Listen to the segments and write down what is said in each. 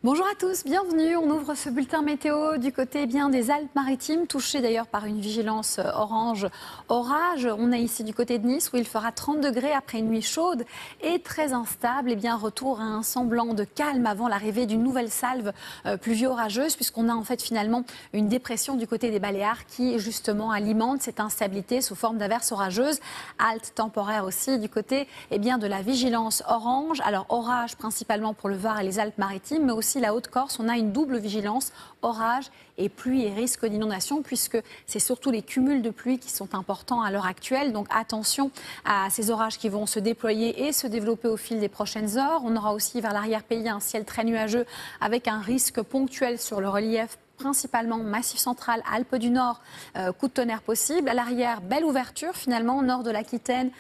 Bonjour à tous, bienvenue. On ouvre ce bulletin météo du côté des Alpes-Maritimes, touché d'ailleurs par une vigilance orange orage. On est ici du côté de Nice où il fera 30 degrés après une nuit chaude et très instable. Retour à un semblant de calme avant l'arrivée d'une nouvelle salve pluvio-orageuse, puisqu'on a en fait finalement une dépression du côté des Baléares qui justement alimente cette instabilité sous forme d'averses orageuses. Halte temporaire aussi du côté de la vigilance orange. Alors orage principalement pour le Var et les Alpes-Maritimes, mais aussi la Haute-Corse. On a une double vigilance, orage et pluie et risque d'inondation, puisque c'est surtout les cumuls de pluie qui sont importants à l'heure actuelle. Donc attention à ces orages qui vont se déployer et se développer au fil des prochaines heures. On aura aussi vers l'arrière-pays un ciel très nuageux avec un risque ponctuel sur le relief, principalement Massif central, Alpes du Nord, coup de tonnerre possible. À l'arrière, belle ouverture finalement, nord de l'Aquitaine,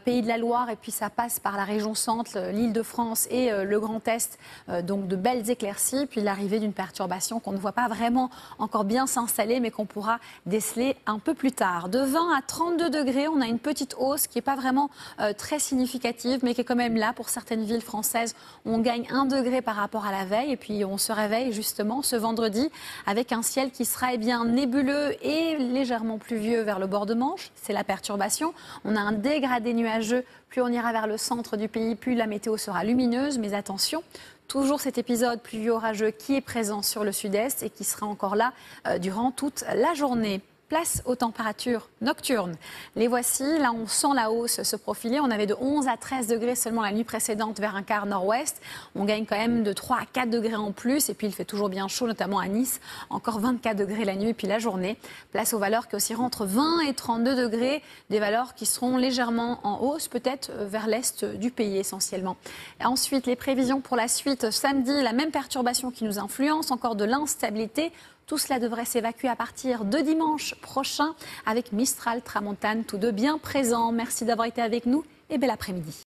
Pays de la Loire, et puis ça passe par la région centre, l'Île-de-France et le Grand Est, donc de belles éclaircies, puis l'arrivée d'une perturbation qu'on ne voit pas vraiment encore bien s'installer, mais qu'on pourra déceler un peu plus tard. De 20 à 32 degrés, on a une petite hausse qui n'est pas vraiment très significative, mais qui est quand même là pour certaines villes françaises. On gagne 1 degré par rapport à la veille, et puis on se réveille justement ce vendredi avec un ciel qui sera nébuleux et légèrement pluvieux vers le bord de Manche. C'est la perturbation. On a un dégradé nuageux. Plus on ira vers le centre du pays, plus la météo sera lumineuse. Mais attention, toujours cet épisode pluvieux-orageux qui est présent sur le sud-est et qui sera encore là durant toute la journée. Place aux températures nocturnes. Les voici, là on sent la hausse se profiler. On avait de 11 à 13 degrés seulement la nuit précédente vers un quart nord-ouest. On gagne quand même de 3 à 4 degrés en plus. Et puis il fait toujours bien chaud, notamment à Nice. Encore 24 degrés la nuit et puis la journée. Place aux valeurs qui oscilleront entre 20 et 32 degrés. Des valeurs qui seront légèrement en hausse, peut-être vers l'est du pays essentiellement. Et ensuite, les prévisions pour la suite. Samedi, la même perturbation qui nous influence. Encore de l'instabilité. Tout cela devrait s'évacuer à partir de dimanche prochain avec Mistral, Tramontane, tous deux bien présents. Merci d'avoir été avec nous et bel après-midi.